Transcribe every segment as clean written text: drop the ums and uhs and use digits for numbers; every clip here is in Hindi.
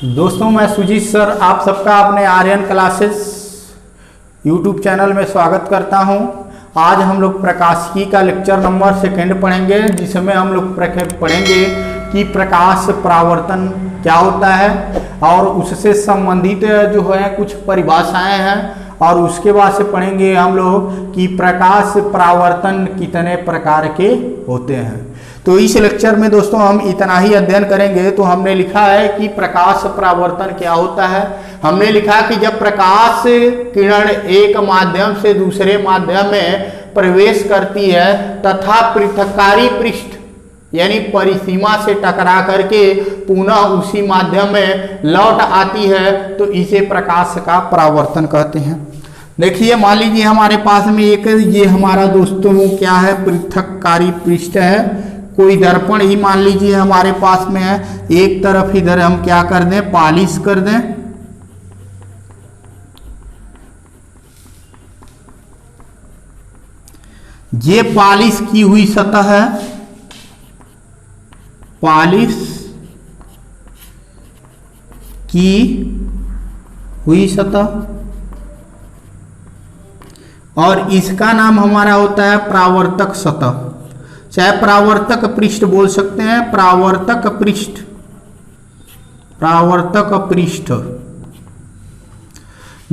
दोस्तों मैं सुजीत सर आप सबका अपने आर्यन क्लासेस यूट्यूब चैनल में स्वागत करता हूं। आज हम लोग प्रकाशिकी का लेक्चर नंबर 2 पढ़ेंगे, जिसमें हम लोग पढ़ेंगे कि प्रकाश परावर्तन क्या होता है और उससे संबंधित जो है कुछ परिभाषाएं हैं, और उसके बाद से पढ़ेंगे हम लोग कि प्रकाश परावर्तन कितने प्रकार के होते हैं। तो इस लेक्चर में दोस्तों हम इतना ही अध्ययन करेंगे। तो हमने लिखा है कि प्रकाश परावर्तन क्या होता है। हमने लिखा कि जब प्रकाश किरण एक माध्यम से दूसरे माध्यम में प्रवेश करती है तथा पृथक्कारी पृष्ठ यानी परिसीमा से टकरा करके पुनः उसी माध्यम में लौट आती है, तो इसे प्रकाश का परावर्तन कहते हैं। देखिए, मान लीजिए हमारे पास में एक ये हमारा दोस्तों क्या है, पृथक्कारी पृष्ठ है। कोई दर्पण ही मान लीजिए हमारे पास में है, एक तरफ इधर हम क्या कर दें, पॉलिश कर दें। ये पॉलिश की हुई सतह है, पॉलिश की हुई सतह, और इसका नाम हमारा होता है परावर्तक सतह, चाहे परावर्तक पृष्ठ बोल सकते हैं। परावर्तक पृष्ठ, परावर्तक पृष्ठ।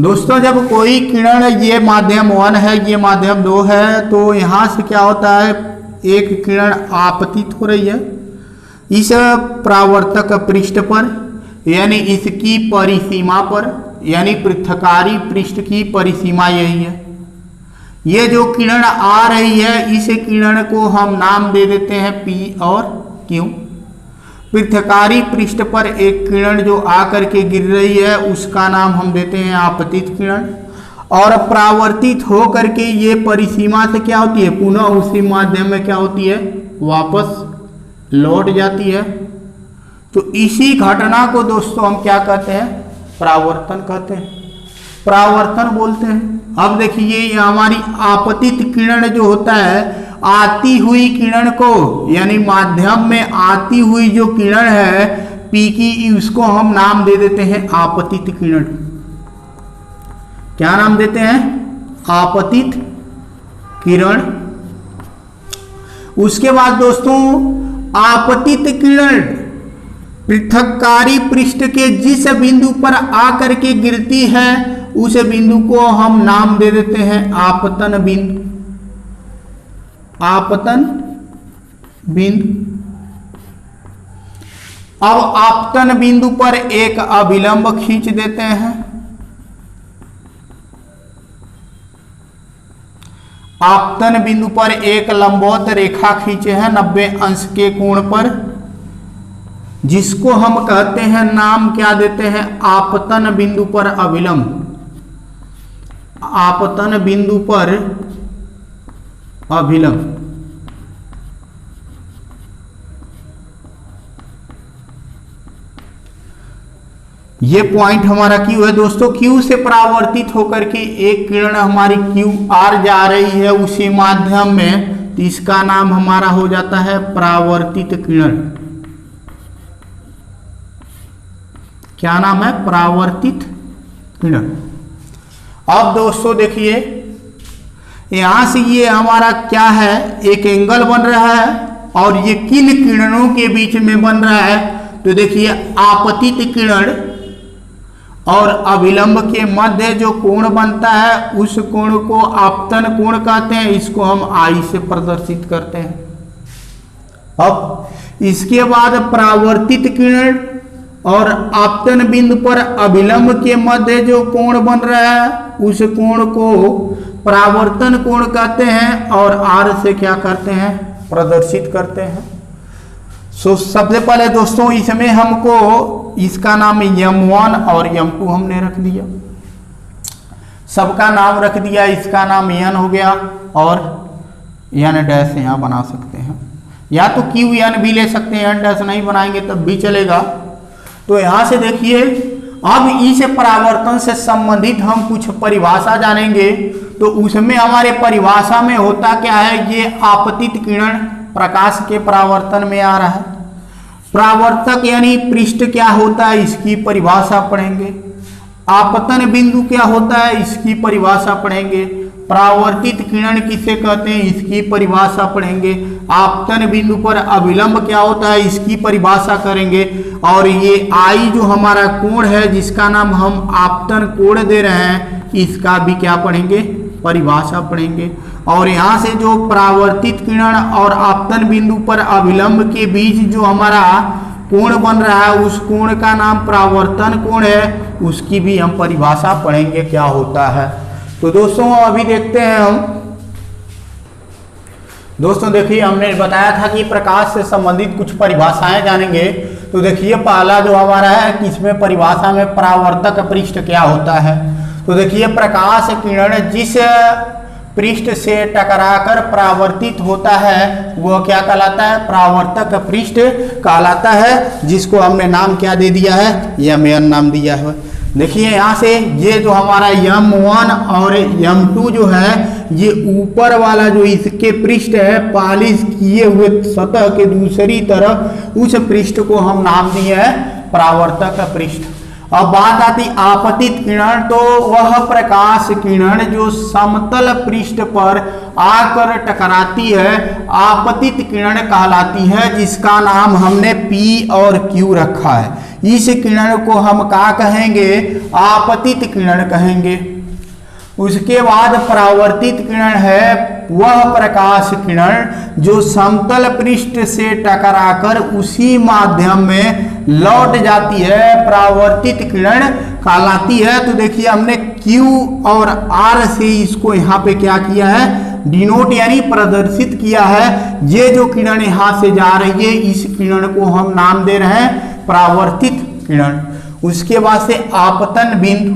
दोस्तों जब कोई किरण, ये माध्यम 1 है, ये माध्यम 2 है, तो यहां से क्या होता है, एक किरण आपतित हो रही है इस परावर्तक पृष्ठ पर, यानी इसकी परिसीमा पर, यानी पृथक्कारी पृष्ठ की परिसीमा यही है। ये जो किरण आ रही है, इस किरण को हम नाम दे देते हैं P और Q। पृथक्कारी पृष्ठ पर एक किरण जो आकर के गिर रही है, उसका नाम हम देते हैं आपतित किरण, और परावर्तित हो करके ये परिसीमा से क्या होती है, पुनः उसी माध्यम में क्या होती है, वापस लौट जाती है। तो इसी घटना को दोस्तों हम क्या कहते हैं, परावर्तन कहते हैं, परावर्तन बोलते हैं। अब देखिए, ये हमारी आपतित किरण जो होता है, आती हुई किरण को, यानी माध्यम में आती हुई जो किरण है P की, उसको हम नाम दे देते हैं आपतित किरण। क्या नाम देते हैं, आपतित किरण। उसके बाद दोस्तों, आपतित किरण पृथक्कारी पृष्ठ के जिस बिंदु पर आकर के गिरती है, उस बिंदु को हम नाम दे देते हैं आपतन बिंदु, आपतन बिंदु। अब आपतन बिंदु पर एक अभिलंब खींच देते हैं। आपतन बिंदु पर एक लंबवत रेखा खींचे हैं 90 अंश के कोण पर, जिसको हम कहते हैं, नाम क्या देते हैं, आपतन बिंदु पर अभिलंब, आपतन बिंदु पर अभिलंब। ये पॉइंट हमारा Q है दोस्तों। Q से परावर्तित होकर के एक किरण हमारी QR जा रही है उसी माध्यम में, तो इसका नाम हमारा हो जाता है परावर्तित किरण। क्या नाम है, परावर्तित किरण। अब दोस्तों देखिए, यहां से ये हमारा क्या है, एक एंगल बन रहा है, और ये किन किरणों के बीच में बन रहा है, तो देखिए आपतित किरण और अभिलंब के मध्य जो कोण बनता है, उस कोण को आपतन कोण कहते हैं। इसको हम I से प्रदर्शित करते हैं। अब इसके बाद परावर्तित किरण और आपतन बिंदु पर अभिलंब के मध्य जो कोण बन रहा है, उस कोण को परावर्तन कोण कहते हैं, और R से क्या करते हैं, प्रदर्शित करते हैं। सबसे पहले दोस्तों इसमें हमको इसका नाम M1 और M2 हमने रख दिया, सबका नाम रख दिया। इसका नाम N हो गया, और N डैश यहाँ बना सकते हैं, या तो QN भी ले सकते हैं, N डैश नहीं बनाएंगे तब भी चलेगा। तो यहां से देखिए, अब इस परावर्तन से संबंधित हम कुछ परिभाषा जानेंगे। तो उसमें हमारे परिभाषा में होता क्या है, ये आपतित किरण प्रकाश के परावर्तन में आ रहा है। परावर्तक यानी पृष्ठ क्या होता है इसकी परिभाषा पढ़ेंगे। आपतन बिंदु क्या होता है इसकी परिभाषा पढ़ेंगे। परावर्तित किरण किसे कहते हैं इसकी परिभाषा पढ़ेंगे। आपतन बिंदु पर अभिलंब क्या होता है इसकी परिभाषा करेंगे। और ये आई जो हमारा कोण है जिसका नाम हम आपतन कोण दे रहे हैं इसका भी क्या पढ़ेंगे, परिभाषा पढ़ेंगे। और यहाँ से जो परावर्तित किरण और आपतन बिंदु पर अभिलंब के बीच जो हमारा कोण बन रहा है उस कोण का नाम परावर्तन कोण है, उसकी भी हम परिभाषा पढ़ेंगे क्या होता है। तो दोस्तों अभी देखते हैं हम। दोस्तों देखिए हमने बताया था कि प्रकाश से संबंधित कुछ परिभाषाएं जानेंगे। तो देखिए पहला जो हमारा है कि इसमें परिभाषा में परावर्तक पृष्ठ क्या होता है। तो देखिए प्रकाश किरण जिस पृष्ठ से टकराकर परावर्तित होता है वह क्या कहलाता है, परावर्तक पृष्ठ कहलाता है, जिसको हमने नाम क्या दे दिया है, M1 नाम दिया है। देखिए यहाँ से ये जो हमारा M1 और M2 जो है ये ऊपर वाला जो इसके पृष्ठ है पॉलिश किए हुए सतह के दूसरी तरफ उस पृष्ठ को हम नाम दिए हैं परावर्तक पृष्ठ। अब बात आती आपतित किरण, तो वह प्रकाश किरण जो समतल पृष्ठ पर आकर टकराती है आपतित किरण कहलाती है, जिसका नाम हमने P और Q रखा है। इस किरण को हम क्या कहेंगे, आपतित किरण कहेंगे। उसके बाद परावर्तित किरण है वह प्रकाश किरण जो समतल पृष्ठ से टकराकर उसी माध्यम में लौट जाती है, परावर्तित किरण कहलाती है। तो देखिए हमने Q और R से इसको यहाँ पे क्या किया है, डिनोट यानी प्रदर्शित किया है। ये जो किरण यहाँ से जा रही है इस किरण को हम नाम दे रहे हैं परावर्तित किरण। उसके बाद से आपतन बिंदु,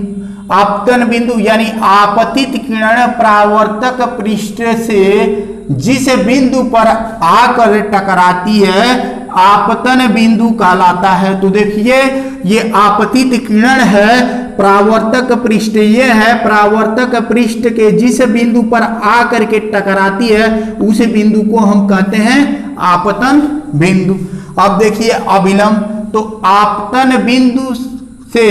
आपतन बिंदु यानी आपतित किरण परावर्तक पृष्ठ से जिस बिंदु पर आकर टकराती है आपतन बिंदु कहलाता है। तो देखिए ये आपतित किरण है, परावर्तक पृष्ठ ये है, परावर्तक पृष्ठ के जिस बिंदु पर आकर के टकराती है उस बिंदु को हम कहते हैं आपतन बिंदु। अब देखिए अभिलंब, तो आपतन बिंदु से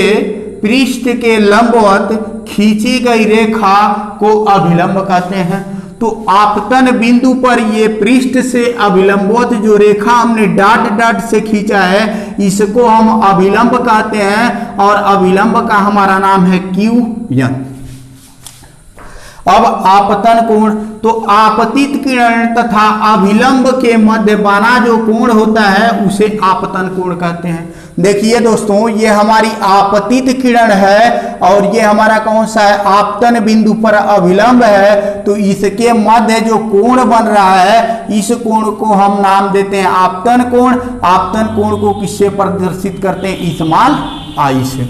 पृष्ठ के लंबवत खींची गई रेखा को अभिलंब कहते हैं। तो आपतन बिंदु पर ये पृष्ठ से अभिलंबवत जो रेखा हमने डॉट डॉट से खींचा है इसको हम अभिलंब कहते हैं और अभिलंब का हमारा नाम है Q1। अब आपतन कोण, तो आपतित किरण तथा अभिलंब के मध्य बना जो कोण होता है उसे आपतन कोण कहते हैं। देखिए दोस्तों ये हमारी आपतित किरण है और ये हमारा कौन सा है, आपतन बिंदु पर अभिलंब है। तो इसके मध्य जो कोण बन रहा है इस कोण को हम नाम देते हैं आपतन कोण। आपतन कोण को किससे प्रदर्शित करते हैं, स्मॉल आई से।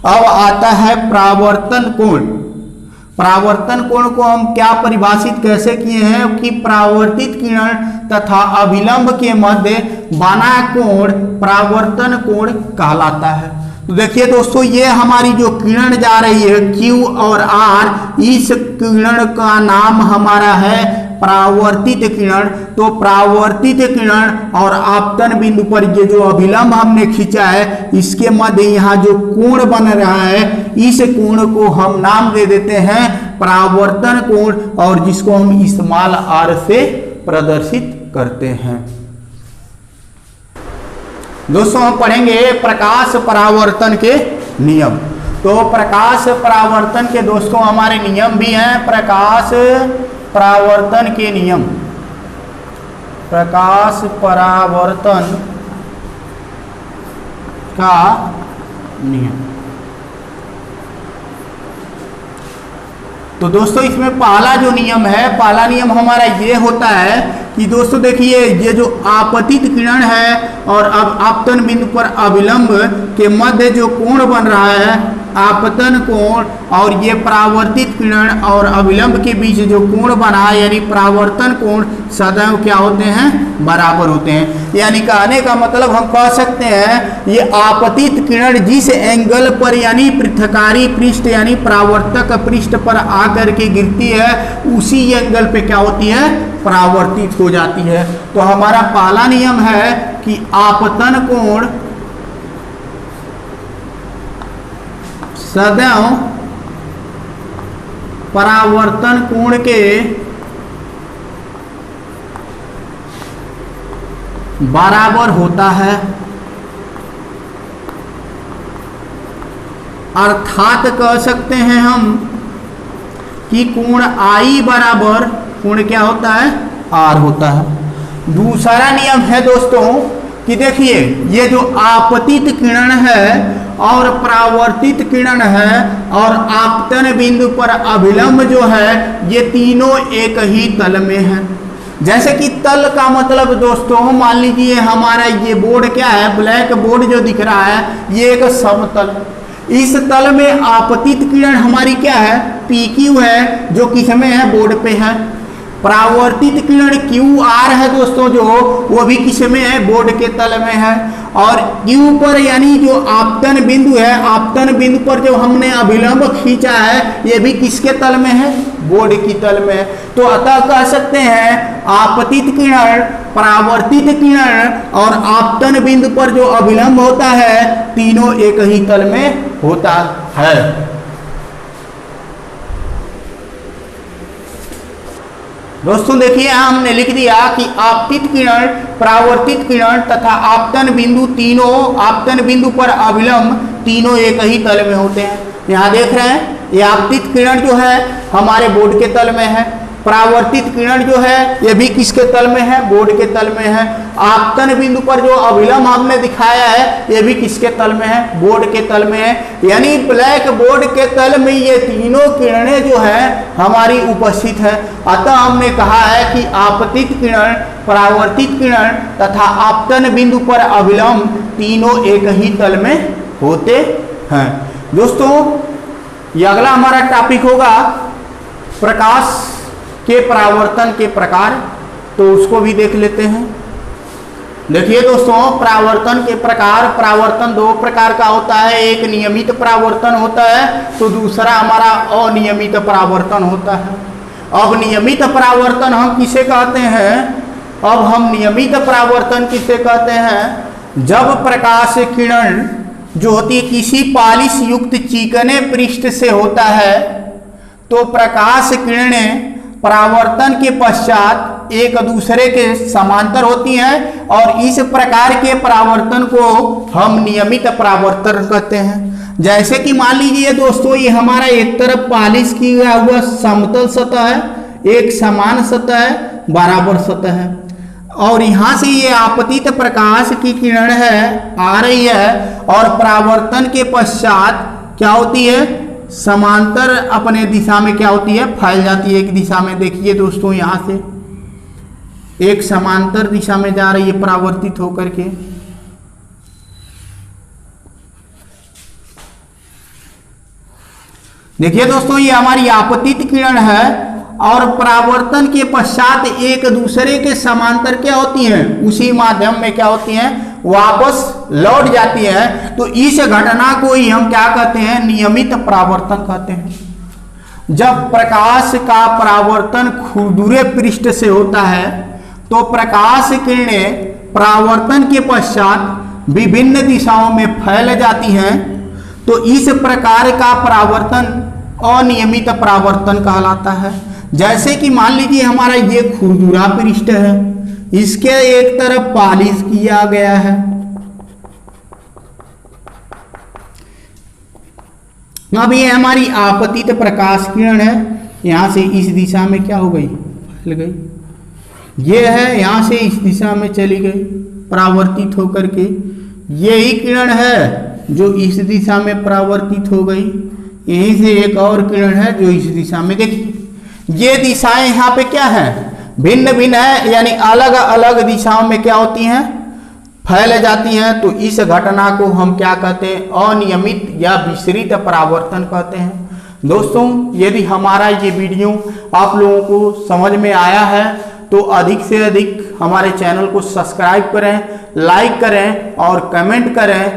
अब आता है परावर्तन कोण। परावर्तन कोण को हम क्या परिभाषित कैसे किए हैं कि परावर्तित किरण तथा अभिलंब के मध्य बना कोण परावर्तन कोण कहलाता है। तो देखिए दोस्तों ये हमारी जो किरण जा रही है Q और R, इस किरण का नाम हमारा है परावर्तित किरण। तो परावर्तित किरण और आपतन बिंदु पर ये जो अभिलंब हमने खींचा है इसके मध्य यहाँ जो कोण बन रहा है इस कोण को हम नाम दे देते हैं परावर्तन कोण और जिसको हम स्मॉल r से प्रदर्शित करते हैं। दोस्तों हम पढ़ेंगे प्रकाश परावर्तन के नियम। तो प्रकाश परावर्तन के दोस्तों हमारे नियम भी हैं। प्रकाश परावर्तन के नियम, प्रकाश परावर्तन का नियम। तो दोस्तों इसमें पहला जो नियम है, पहला नियम हमारा ये होता है कि दोस्तों देखिए ये जो आपतित किरण है और अब आपतन बिंदु पर अभिलंब के मध्य जो कोण बन रहा है आपतन कोण और ये परावर्तित किरण और अभिलंब के बीच जो कोण बना है यानी परावर्तन कोण सदैव क्या होते हैं, बराबर होते हैं। यानी कहने का मतलब हम कह सकते हैं ये आपतित किरण जिस एंगल पर यानी पृथकारी पृष्ठ यानी परावर्तक पृष्ठ पर आकर के गिरती है उसी एंगल पे क्या होती है, परावर्तित हो जाती है। तो हमारा पहला नियम है कि आपतन कोण सदैव परावर्तन कोण के बराबर होता है, अर्थात कह सकते हैं हम कि कोण आई बराबर कोण क्या होता है, आर होता है। दूसरा नियम है दोस्तों कि देखिए ये जो आपतित किरण है और परावर्तित किरण है और आपतन बिंदु पर अभिलंब जो है ये तीनों एक ही तल में है। जैसे कि तल का मतलब दोस्तों मान लीजिए हमारा ये बोर्ड क्या है, ब्लैक बोर्ड जो दिख रहा है ये एक समतल, इस तल में आपतित किरण हमारी क्या है, PQ है, जो किस में है, बोर्ड पे है। परावर्तित किरण QR है दोस्तों, जो वो भी किस में है, बोर्ड के तल में है। और Q पर यानी जो आपतन बिंदु है, आपतन बिंदु पर जो हमने अभिलंब खींचा है ये भी किसके तल में है, बोर्ड की तल में है। तो अतः कह सकते हैं आपतित किरण, परावर्तित किरण और आपतन बिंदु पर जो अभिलंब होता है तीनों एक ही तल में होता है। दोस्तों देखिए हमने लिख दिया कि आपतित किरण, परावर्तित किरण तथा आपतन बिंदु तीनों, आपतन बिंदु पर अभिलंब तीनों एक ही तल में होते हैं। यहाँ देख रहे हैं ये आपतित किरण जो है हमारे बोर्ड के तल में है, परावर्तित किरण जो है ये भी किसके तल में है, बोर्ड के तल में है। आपतन बिंदु पर जो अभिलंब हमने दिखाया है ये भी किसके तल में है, बोर्ड के तल में है। यानी ब्लैक बोर्ड के तल में ये तीनों किरणें जो है हमारी उपस्थित है। अतः हमने कहा है कि आपतित किरण, परावर्तित किरण तथा आपतन बिंदु पर अभिलंब तीनों एक ही तल में होते हैं। दोस्तों ये अगला हमारा टॉपिक होगा प्रकाश के परावर्तन के प्रकार, तो उसको भी देख लेते हैं। देखिए दोस्तों परावर्तन के प्रकार, परावर्तन दो प्रकार का होता है, एक नियमित परावर्तन होता है तो दूसरा हमारा अनियमित परावर्तन होता है। अब नियमित परावर्तन हम किसे कहते हैं, अब हम नियमित परावर्तन किसे कहते हैं, जब प्रकाश किरण जो होती है किसी पालिश युक्त चिकने पृष्ठ से होता है तो प्रकाश किरणें परावर्तन के पश्चात एक दूसरे के समांतर होती हैं और इस प्रकार के परावर्तन को हम नियमित परावर्तन कहते हैं। जैसे कि मान लीजिए दोस्तों ये हमारा एक तरफ पालिश किया हुआ समतल सतह है, एक समान सतह है, बराबर सतह है और यहाँ से ये आपतित प्रकाश की किरण है आ रही है और परावर्तन के पश्चात क्या होती है, समांतर अपने दिशा में क्या होती है, फैल जाती है एक दिशा में। देखिए दोस्तों यहाँ से एक समांतर दिशा में जा रही है परावर्तित होकर के। देखिए दोस्तों ये हमारी आपतित किरण है और परावर्तन के पश्चात एक दूसरे के समांतर क्या होती हैं, उसी माध्यम में क्या होती हैं, वापस लौट जाती है। तो इस घटना को ही हम क्या कहते हैं, नियमित परावर्तन कहते हैं। जब प्रकाश का परावर्तन खुरदुरे पृष्ठ से होता है तो प्रकाश किरणें परावर्तन के पश्चात विभिन्न दिशाओं में फैल जाती हैं तो इस प्रकार का परावर्तन अनियमित परावर्तन कहलाता है। जैसे कि मान लीजिए हमारा ये खुरदुरा पृष्ठ है, इसके एक तरफ पालिश किया गया है, अब ये हमारी आपतित प्रकाश किरण है, यहां से इस दिशा में क्या हो गई, फैल गई। ये है यहां से इस दिशा में चली गई परावर्तित होकर के। यही किरण है जो इस दिशा में परावर्तित हो गई। यहीं से एक और किरण है जो इस दिशा में, देखिए ये दिशाएं यहाँ पे क्या है, भिन्न भिन्न है, यानी अलग अलग दिशाओं में क्या होती हैं, फैल जाती हैं। तो इस घटना को हम क्या कहते हैं, अनियमित या विसरित परावर्तन कहते हैं। दोस्तों यदि हमारा ये वीडियो आप लोगों को समझ में आया है तो अधिक से अधिक हमारे चैनल को सब्सक्राइब करें, लाइक करें और कमेंट करें।